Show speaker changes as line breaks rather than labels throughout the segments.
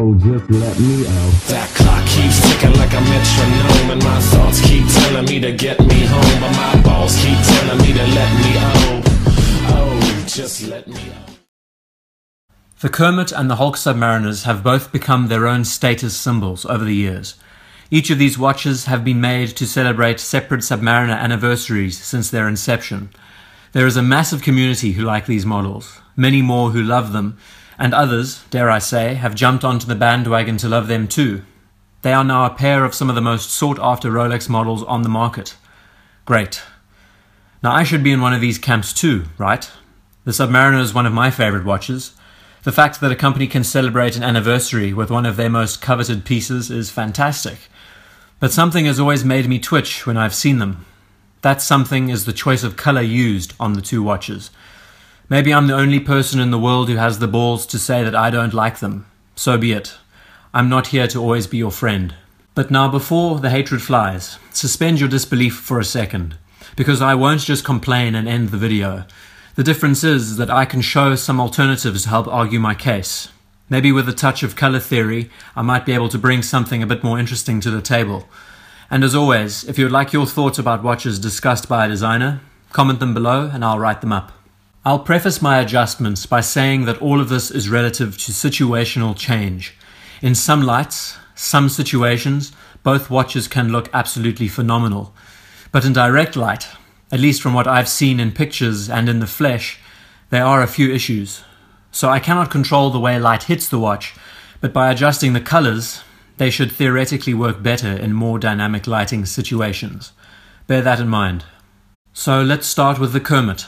Oh, just let me out.
That clock keeps ticking like a metronome, and my thoughts keep telling me to get me home, but my balls keep telling me to let me oh, just let me out.
The Kermit and the Hulk Submariners have both become their own status symbols over the years. Each of these watches have been made to celebrate separate Submariner anniversaries since their inception. There is a massive community who like these models, many more who love them, and others, dare I say, have jumped onto the bandwagon to love them too. They are now a pair of some of the most sought-after Rolex models on the market. Great. Now I should be in one of these camps too, right? The Submariner is one of my favorite watches. The fact that a company can celebrate an anniversary with one of their most coveted pieces is fantastic. But something has always made me twitch when I've seen them. That something is the choice of color used on the two watches. Maybe I'm the only person in the world who has the balls to say that I don't like them. So be it. I'm not here to always be your friend. But now, before the hatred flies, suspend your disbelief for a second, because I won't just complain and end the video. The difference is that I can show some alternatives to help argue my case. Maybe with a touch of color theory, I might be able to bring something a bit more interesting to the table. And as always, if you would like your thoughts about watches discussed by a designer, comment them below and I'll write them up. I'll preface my adjustments by saying that all of this is relative to situational change. In some lights, some situations, both watches can look absolutely phenomenal. But in direct light, at least from what I've seen in pictures and in the flesh, there are a few issues. So I cannot control the way light hits the watch, but by adjusting the colors, they should theoretically work better in more dynamic lighting situations. Bear that in mind. So let's start with the Kermit.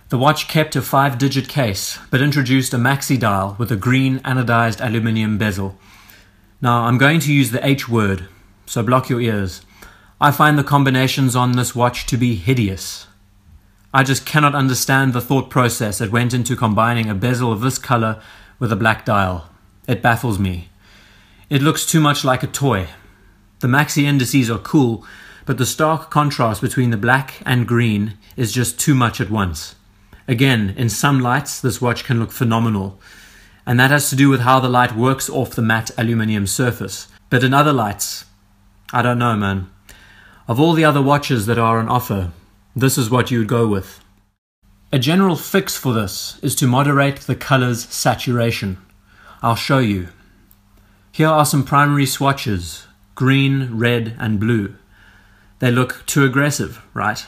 The watch kept a 5-digit case, but introduced a maxi dial with a green anodized aluminium bezel. Now I'm going to use the H word, so block your ears. I find the combinations on this watch to be hideous. I just cannot understand the thought process that went into combining a bezel of this color with a black dial. It baffles me. It looks too much like a toy. The maxi indices are cool, but the stark contrast between the black and green is just too much at once. Again, in some lights, this watch can look phenomenal, and that has to do with how the light works off the matte aluminium surface. But in other lights, I don't know, man. Of all the other watches that are on offer, this is what you would go with. A general fix for this is to moderate the color's saturation. I'll show you. Here are some primary swatches, green, red, and blue. They look too aggressive, right?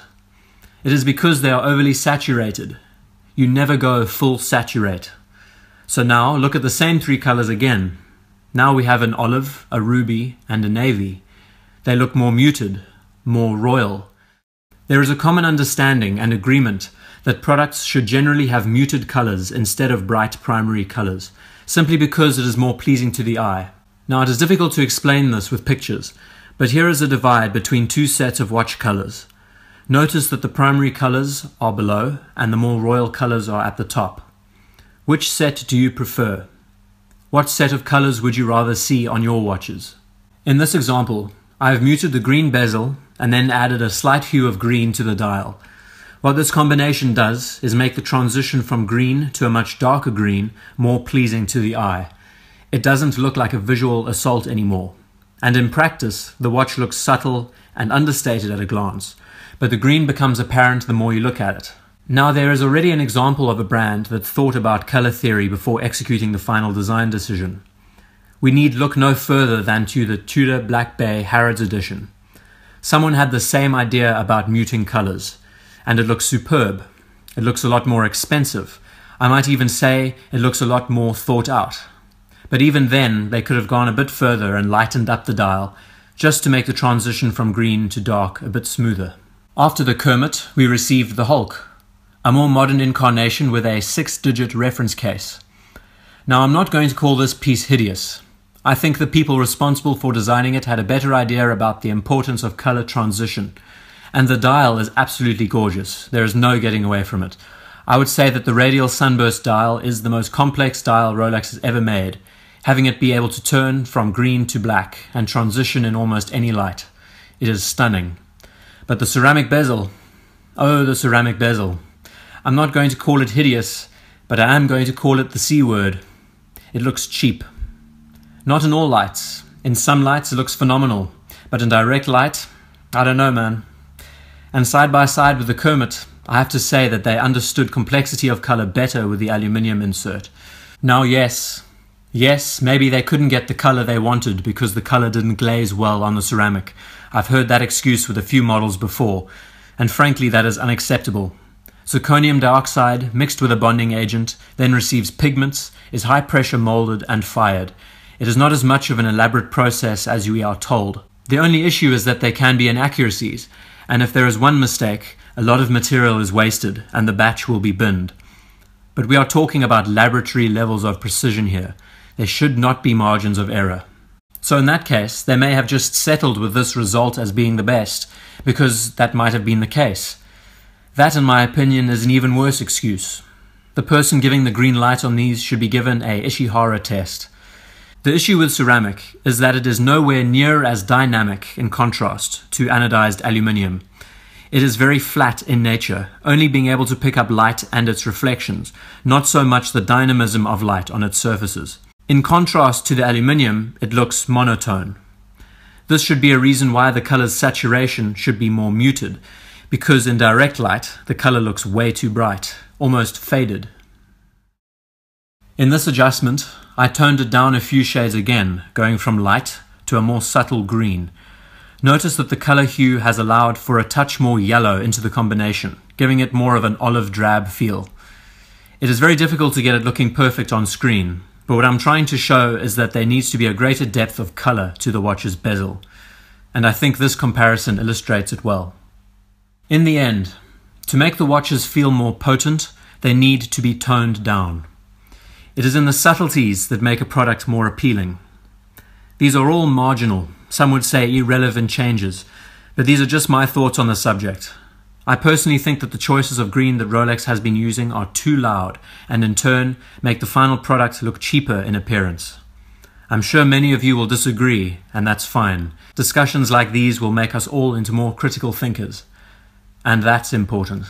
It is because they are overly saturated. You never go full saturate. So now look at the same three colors again. Now we have an olive, a ruby, and a navy. They look more muted, more royal. There is a common understanding and agreement that products should generally have muted colors instead of bright primary colors, simply because it is more pleasing to the eye. Now it is difficult to explain this with pictures, but here is a divide between two sets of watch colors. Notice that the primary colors are below and the more royal colors are at the top. Which set do you prefer? What set of colors would you rather see on your watches? In this example, I have muted the green bezel and then added a slight hue of green to the dial. What this combination does is make the transition from green to a much darker green more pleasing to the eye. It doesn't look like a visual assault anymore. And in practice, the watch looks subtle and understated at a glance, but the green becomes apparent the more you look at it. Now there is already an example of a brand that thought about color theory before executing the final design decision. We need look no further than to the Tudor Black Bay Harrods edition. Someone had the same idea about muting colors, and it looks superb. It looks a lot more expensive. I might even say it looks a lot more thought out. But even then, they could have gone a bit further and lightened up the dial, just to make the transition from green to dark a bit smoother. After the Kermit, we received the Hulk, a more modern incarnation with a 6-digit reference case. Now I'm not going to call this piece hideous. I think the people responsible for designing it had a better idea about the importance of color transition. And the dial is absolutely gorgeous. There is no getting away from it. I would say that the radial sunburst dial is the most complex dial Rolex has ever made, having it be able to turn from green to black and transition in almost any light. It is stunning. But the ceramic bezel, oh, the ceramic bezel. I'm not going to call it hideous, but I am going to call it the C word. It looks cheap. Not in all lights. In some lights it looks phenomenal, but in direct light, I don't know, man. And side by side with the Kermit, I have to say that they understood complexity of color better with the aluminium insert. Now yes, maybe they couldn't get the color they wanted because the color didn't glaze well on the ceramic. I've heard that excuse with a few models before, and frankly that is unacceptable. Zirconium dioxide mixed with a bonding agent then receives pigments, is high pressure molded and fired. It is not as much of an elaborate process as we are told. The only issue is that there can be inaccuracies, and if there is one mistake, a lot of material is wasted and the batch will be binned. But we are talking about laboratory levels of precision here. There should not be margins of error. So in that case, they may have just settled with this result as being the best, because that might have been the case. That, in my opinion, is an even worse excuse. The person giving the green light on these should be given a Ishihara test. The issue with ceramic is that it is nowhere near as dynamic in contrast to anodized aluminium. It is very flat in nature, only being able to pick up light and its reflections, not so much the dynamism of light on its surfaces. In contrast to the aluminium, it looks monotone. This should be a reason why the color's saturation should be more muted, because in direct light, the color looks way too bright, almost faded. In this adjustment, I toned it down a few shades again, going from light to a more subtle green. Notice that the color hue has allowed for a touch more yellow into the combination, giving it more of an olive drab feel. It is very difficult to get it looking perfect on screen, but what I'm trying to show is that there needs to be a greater depth of color to the watch's bezel, and I think this comparison illustrates it well. In the end, to make the watches feel more potent, they need to be toned down. It is in the subtleties that make a product more appealing. These are all marginal, some would say irrelevant changes, but these are just my thoughts on the subject. I personally think that the choices of green that Rolex has been using are too loud and in turn make the final product look cheaper in appearance. I'm sure many of you will disagree, and that's fine. Discussions like these will make us all into more critical thinkers. And that's important.